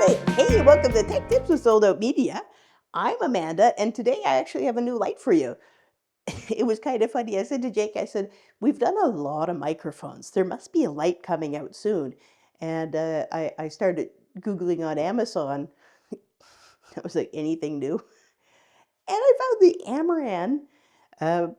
right. Hey, welcome to Tech Tips with Sold Out Media. I'm Amanda, and today I actually have a new light for you. It was kind of funny. I said to Jake, I said, we've done a lot of microphones. There must be a light coming out soon. And I started Googling on Amazon. I was like, anything new? And I found the AMARAN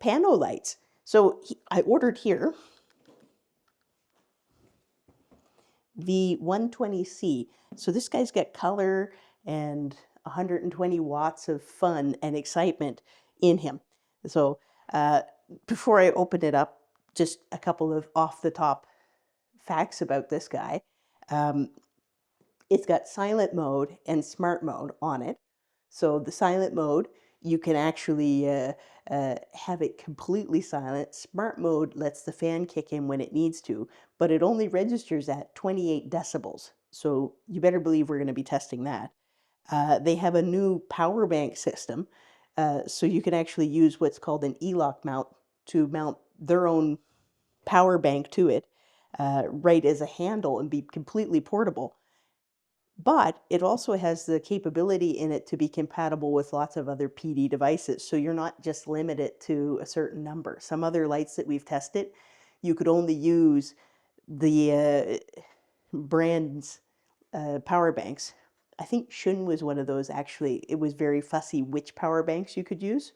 pano lights. So I ordered here the 120C. So this guy's got color and 120 watts of fun and excitement in him. So before I open it up, just a couple of off-the-top facts about this guy. Um, it's got silent mode and smart mode on it. So the silent mode, you can actually have it completely silent. Smart mode lets the fan kick in when it needs to, but it only registers at 28 decibels. So you better believe we're going to be testing that. They have a new power bank system, so you can actually use what's called an E-lock mount to mount their own power bank to it, right as a handle and be completely portable. But it also has the capability in it to be compatible with lots of other PD devices. So you're not just limited to a certain number. Some other lights that we've tested, you could only use the brand's power banks. I think Shun was one of those actually. It was very fussy which power banks you could use,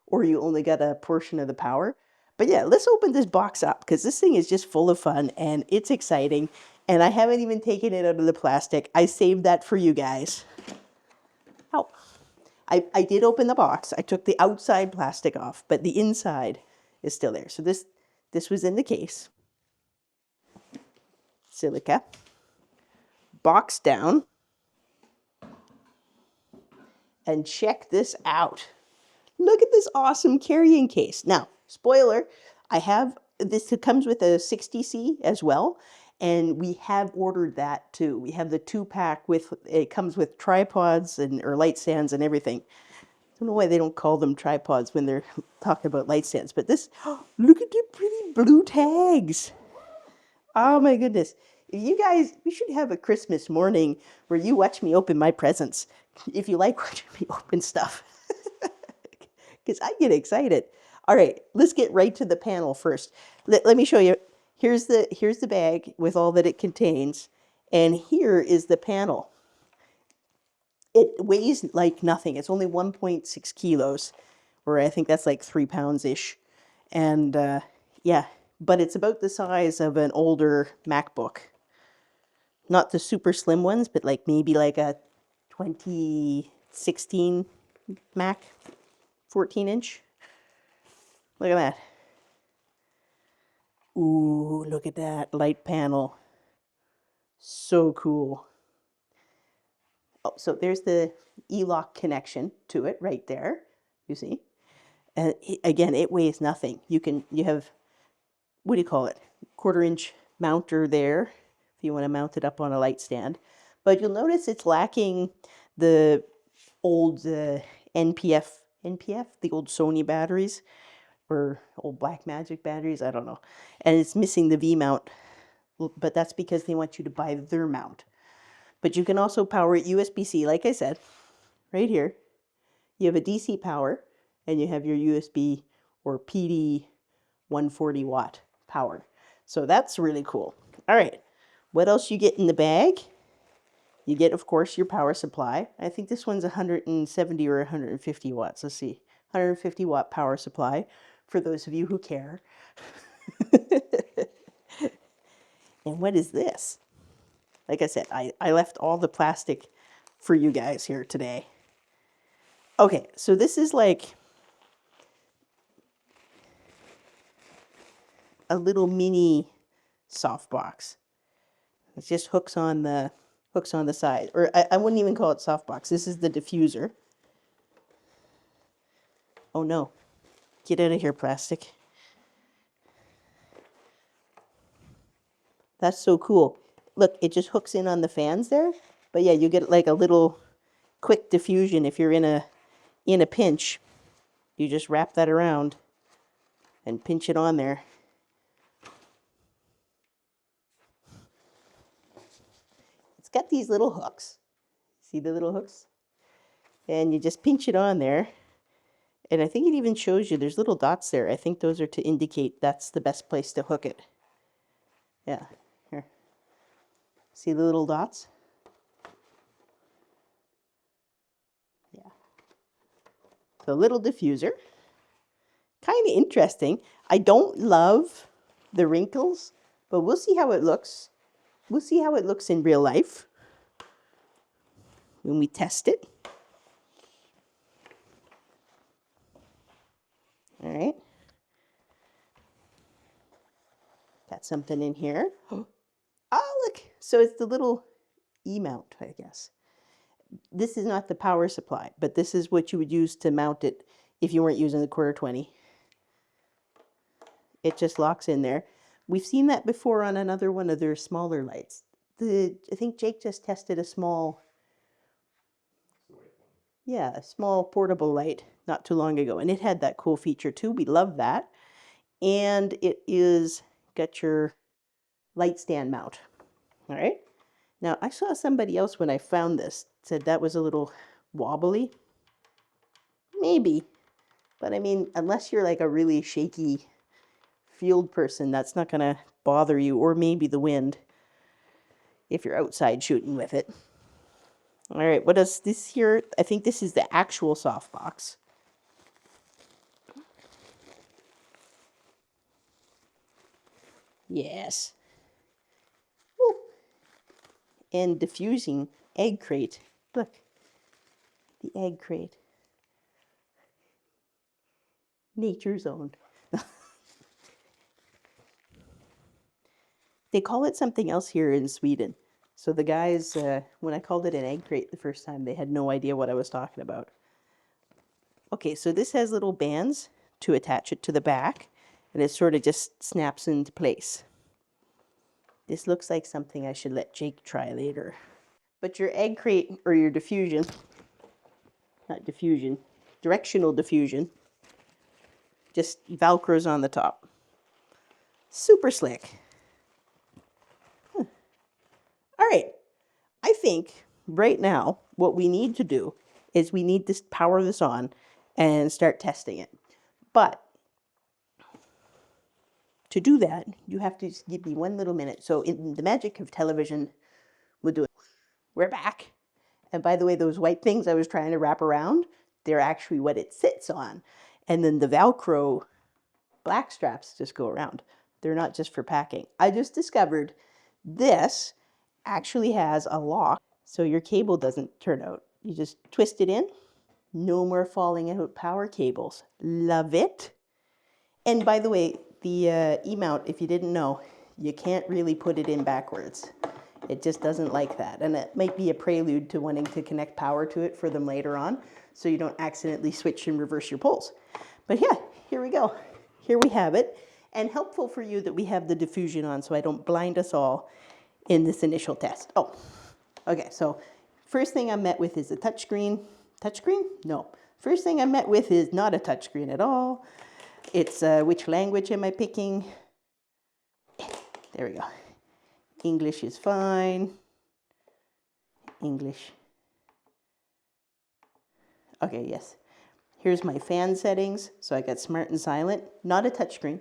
or you only got a portion of the power. But yeah, let's open this box up because this thing is just full of fun and it's exciting. And I haven't even taken it out of the plastic. I saved that for you guys. Oh, I did open the box. I took the outside plastic off, but the inside is still there. So this was in the case. Silica. Box down. And check this out. Look at this awesome carrying case. Now, spoiler, I have this. It comes with a 60C as well, and we have ordered that too. We have the 2-pack with it comes with tripods and or light stands and everything. I don't know why they don't call them tripods when they're talking about light stands, but this, look at the pretty blue tags. Oh my goodness. You guys, we should have a Christmas morning where you watch me open my presents. If you like watching me open stuff. Because I get excited. All right, let's get right to the panel first. Let me show you. Here's the bag with all that it contains. And here is the panel. It weighs like nothing. It's only 1.6 kilos, or I think that's like 3 pounds-ish. And yeah, but it's about the size of an older MacBook. Not the super slim ones, but like maybe like a 2016 Mac, 14-inch. Look at that. Ooh, look at that light panel. So cool. Oh, so there's the E-lock connection to it right there. You see? And again, it weighs nothing. You have, what do you call it? 1/4-inch mounter there if you want to mount it up on a light stand. But you'll notice it's lacking the old NPF, the old Sony batteries, or old Blackmagic batteries, I don't know. And it's missing the V-mount, but that's because they want you to buy their mount. But you can also power it USB-C, like I said, right here. You have a DC power, and you have your USB or PD 140 watt power. So that's really cool. All right, what else you get in the bag? You get, of course, your power supply. I think this one's 170 or 150 watts. Let's see, 150 watt power supply for those of you who care. And what is this? Like I said, I left all the plastic for you guys here today. Okay, so this is like a little mini softbox. It just hooks on the side. Or I wouldn't even call it softbox. This is the diffuser. Oh no. Get out of here, plastic. That's so cool. Look, it just hooks in on the fans there. But yeah, you get like a little quick diffusion if you're in a pinch. You just wrap that around and pinch it on there. It's got these little hooks. See the little hooks? And you just pinch it on there. And I think it even shows you there's little dots there. I think those are to indicate that's the best place to hook it. Yeah, here. See the little dots? Yeah. So little diffuser. Kind of interesting. I don't love the wrinkles, but we'll see how it looks. We'll see how it looks in real life when we test it. All right. Got something in here. Oh, look. So it's the little E-mount, I guess. This is not the power supply, but this is what you would use to mount it if you weren't using the quarter 20. It just locks in there. We've seen that before on another one of their smaller lights. I think Jake just tested a small, a small portable light not too long ago, and it had that cool feature too. We love that. And it is got your light stand mount. All right. Now, I saw somebody else when I found this said that was a little wobbly. Maybe. But I mean, unless you're like a really shaky field person, that's not going to bother you, or maybe the wind if you're outside shooting with it. All right, what is this here? I think this is the actual softbox. Yes. Ooh. And diffusing egg crate. Look, the egg crate. Nature's own. They call it something else here in Sweden. So the guys, when I called it an egg crate the first time, they had no idea what I was talking about. Okay, so this has little bands to attach it to the back, and it sort of just snaps into place. This looks like something I should let Jake try later. But your egg crate, or your diffusion, not diffusion, directional diffusion, just Velcros on the top. Super slick. All right, I think right now what we need to do is we need to power this on and start testing it. But to do that, you have to just give me one little minute. So in the magic of television, we'll do it. We're back. And by the way, those white things I was trying to wrap around, they're actually what it sits on. And then the Velcro black straps just go around. They're not just for packing. I just discovered this actually has a lock so your cable doesn't turn out. You just twist it in. No more falling out power cables. Love it. And by the way, the E-mount, if you didn't know, you can't really put it in backwards. It just doesn't like that. And it might be a prelude to wanting to connect power to it for them later on, so you don't accidentally switch and reverse your poles. But yeah, here we go. Here we have it. And helpful for you that we have the diffusion on so I don't blind us all in this initial test. Oh, okay, so first thing I'm met with is a touchscreen. Touchscreen? No. First thing I'm met with is not a touchscreen at all. It's which language am I picking? There we go. English is fine. English. Okay, yes. Here's my fan settings. So I got smart and silent. Not a touchscreen,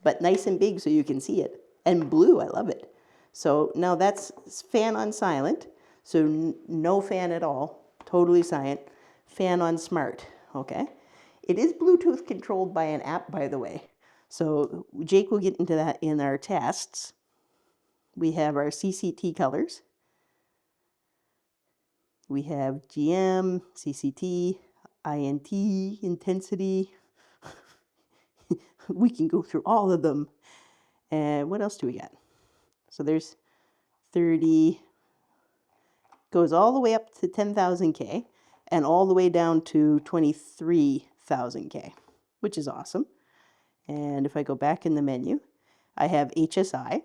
but nice and big so you can see it. And blue, I love it. So now that's fan on silent. So no fan at all. Totally silent. Fan on smart. Okay. It is Bluetooth controlled by an app, by the way. So Jake will get into that in our tests. We have our CCT colors. We have GM, CCT, INT, intensity. We can go through all of them. And what else do we got? So there's 30, goes all the way up to 10,000K and all the way down to 23,000K, which is awesome. And if I go back in the menu, I have HSI.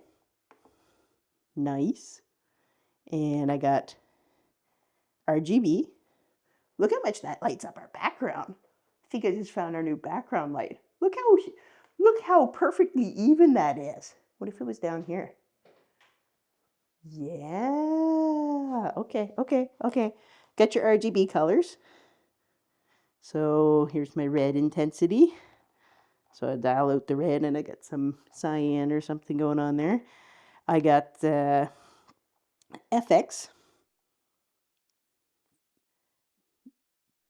Nice. And I got RGB. Look how much that lights up our background. I think I just found our new background light. Look how perfectly even that is. What if it was down here? Yeah. okay, okay, okay. Got your RGB colors. So here's my red intensity. So I dial out the red and I got some cyan or something going on there. I got FX,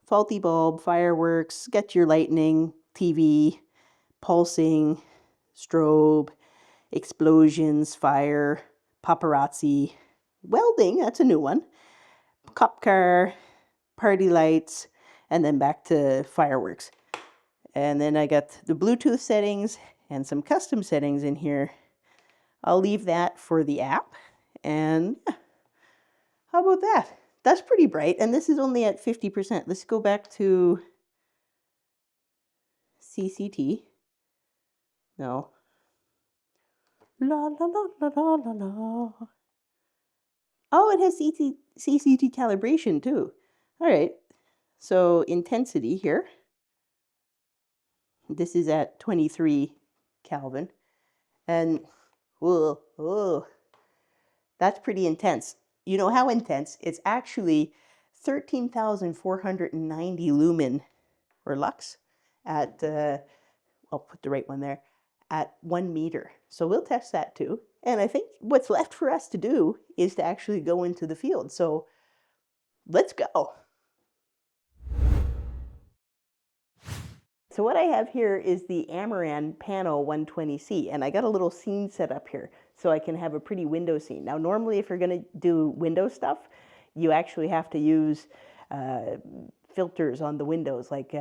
faulty bulb, fireworks, got your lightning, TV, pulsing, strobe, explosions, fire, paparazzi, welding, that's a new one, cop car, party lights, and then back to fireworks. And then I got the Bluetooth settings and some custom settings in here. I'll leave that for the app. And yeah, how about that? That's pretty bright. And this is only at 50%. Let's go back to CCT. No. La la la la la la la. Oh, it has CCT calibration too. All right. So intensity here. This is at 23 Kelvin. And whoa, whoa, that's pretty intense. You know how intense? It's actually 13,490 lumen or lux at, I'll put the right one there, at 1 meter. So we'll test that too. And I think what's left for us to do is to actually go into the field. So let's go. So what I have here is the AMARAN PANO 120C, and I got a little scene set up here so I can have a pretty window scene. Now normally if you're going to do window stuff, you actually have to use filters on the windows, like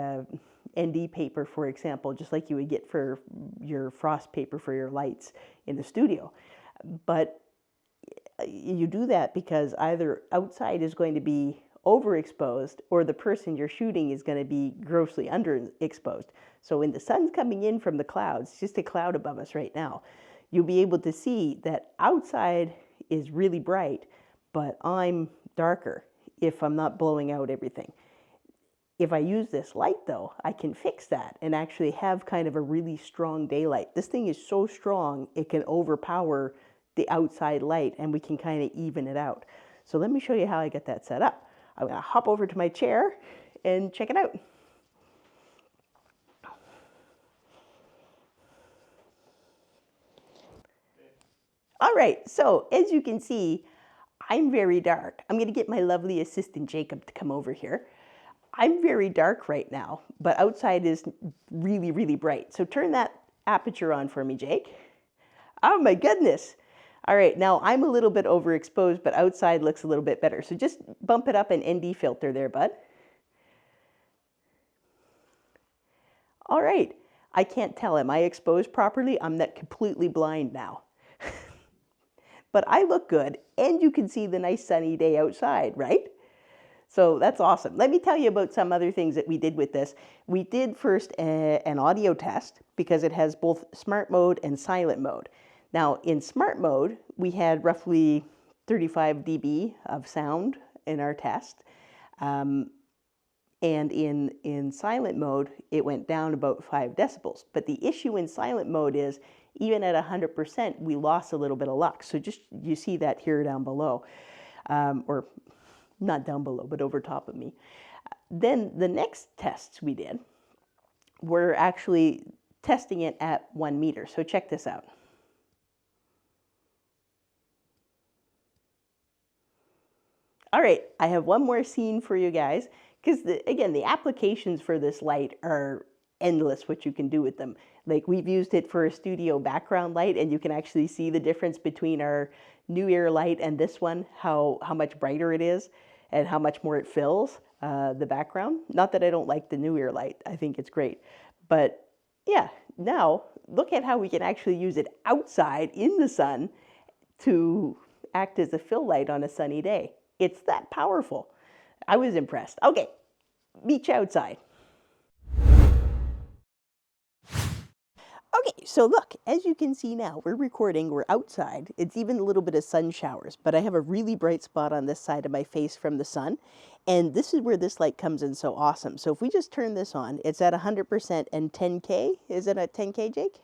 ND paper, for example, just like you would get for your frost paper for your lights in the studio. But you do that because either outside is going to be overexposed or the person you're shooting is going to be grossly underexposed. So when the sun's coming in from the clouds, just a cloud above us right now, you'll be able to see that outside is really bright, but I'm darker if I'm not blowing out everything. If I use this light though, I can fix that and actually have kind of a really strong daylight. This thing is so strong, it can overpower the outside light and we can kind of even it out. So let me show you how I get that set up. I'm gonna hop over to my chair and check it out. All right, so as you can see, I'm very dark. I'm gonna get my lovely assistant Jacob to come over here. I'm very dark right now, but outside is really, really bright. So turn that aperture on for me, Jake. Oh my goodness. All right, now I'm a little bit overexposed, but outside looks a little bit better. So just bump it up an ND filter there, bud. All right, I can't tell, am I exposed properly? I'm not completely blind now. But I look good, and you can see the nice sunny day outside, right? So that's awesome. Let me tell you about some other things that we did with this. We did first an audio test because it has both smart mode and silent mode. Now in smart mode, we had roughly 35 dB of sound in our test. And in silent mode, it went down about 5 decibels. But the issue in silent mode is even at 100%, we lost a little bit of lux. So just, you see that here down below, or not down below, but over top of me. Then the next tests we did were actually testing it at 1 meter. So check this out. All right, I have one more scene for you guys, because again, the applications for this light are endless what you can do with them. Like we've used it for a studio background light, and you can actually see the difference between our New Year light and this one, how much brighter it is and how much more it fills the background. Not that I don't like the New Year light, I think it's great. But yeah, now look at how we can actually use it outside in the sun to act as a fill light on a sunny day. It's that powerful. I was impressed. Okay, meet you outside. Okay, so look, as you can see now, we're recording, we're outside. It's even a little bit of sun showers, but I have a really bright spot on this side of my face from the sun. And this is where this light comes in so awesome. So if we just turn this on, it's at 100% and 10K. Is it at 10K, Jake?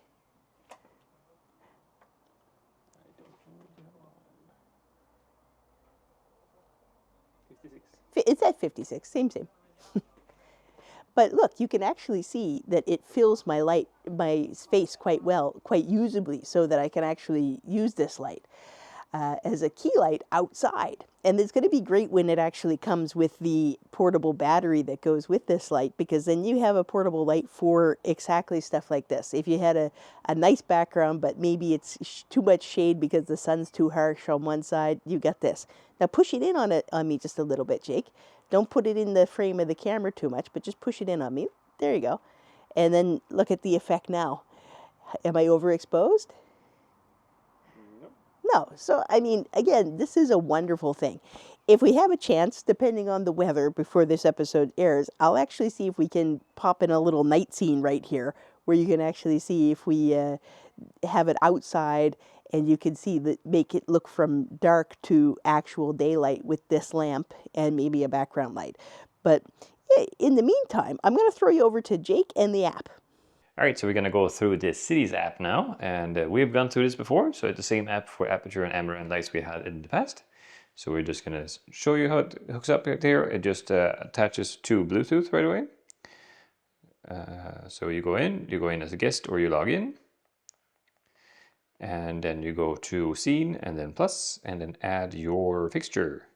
It's at 56, same. But look, you can actually see that it fills my space quite well, quite usably, so that I can actually use this light as a key light outside. And it's going to be great when it actually comes with the portable battery that goes with this light, because then you have a portable light for exactly stuff like this. If you had a nice background, but maybe it's too much shade because the sun's too harsh on one side, you got this. Now push it in on me just a little bit, Jake. Don't put it in the frame of the camera too much, but just push it in on me. There you go. And then look at the effect now. Am I overexposed? No. So, I mean, again, this is a wonderful thing. If we have a chance, depending on the weather before this episode airs, I'll actually see if we can pop in a little night scene right here where you can actually see if we have it outside and you can see that, make it look from dark to actual daylight with this lamp and maybe a background light. But in the meantime, I'm going to throw you over to Jake and the app. All right, so we're going to go through the Cities app now, and we've gone through this before, so it's the same app for aperture and AMARAN lights we had in the past. So we're just going to show you how it hooks up here. It just attaches to Bluetooth right away. So you go in as a guest or you log in, and then you go to Scene and then Plus, and then add your fixture.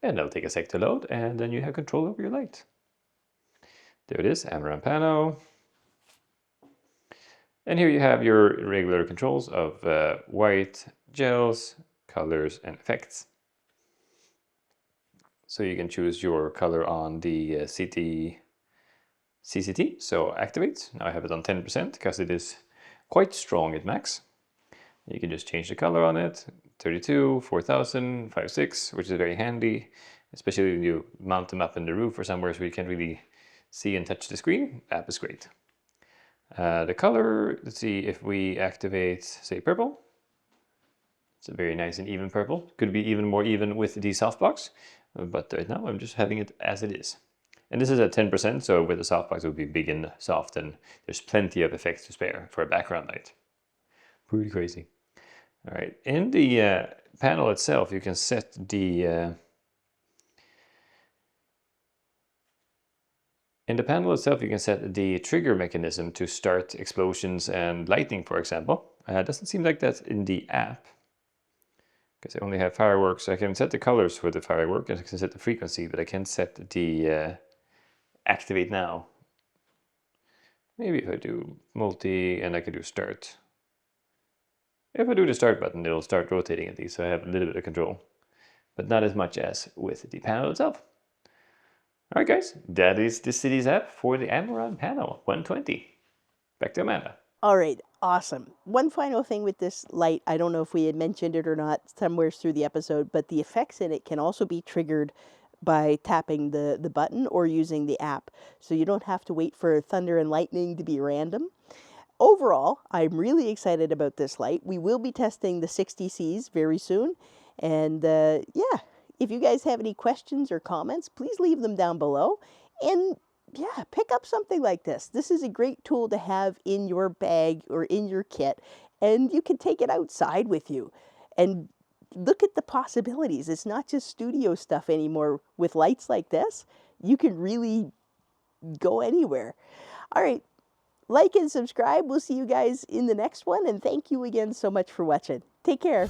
And that'll take a sec to load, and then you have control over your light. There it is, AMARAN PANO. And here you have your regular controls of white, gels, colors, and effects. So you can choose your color on the CCT, so activate. Now I have it on 10% because it is quite strong at max. You can just change the color on it, 32, 4000, 56, which is very handy, especially when you mount them up in the roof or somewhere so you can't really see and touch the screen. App is great. The color, let's see if we activate, say, purple. It's a very nice and even purple. Could be even more even with the softbox, but right now I'm just having it as it is. And this is at 10%, so with the softbox it would be big and soft, and there's plenty of effects to spare for a background light. Pretty crazy. All right, in the panel itself, you can set the trigger mechanism to start explosions and lightning, for example. It doesn't seem like that's in the app, because I only have fireworks. I can set the colors for the firework, and I can set the frequency, but I can't set the activate now. Maybe if I do multi, and I can do start. If I do the start button, it'll start rotating at least, so I have a little bit of control, but not as much as with the panel itself. All right, guys, that is the Cities app for the AMARAN Pano 120. Back to Amanda. All right, awesome. One final thing with this light, I don't know if we had mentioned it or not somewhere through the episode, but the effects in it can also be triggered by tapping the button or using the app. So you don't have to wait for thunder and lightning to be random. Overall, I'm really excited about this light. We will be testing the 60Cs very soon. And yeah, if you guys have any questions or comments, please leave them down below. And yeah, pick up something like this. This is a great tool to have in your bag or in your kit, and you can take it outside with you. And look at the possibilities. It's not just studio stuff anymore. With lights like this, you can really go anywhere. All right, like and subscribe. We'll see you guys in the next one, and thank you again so much for watching. Take care.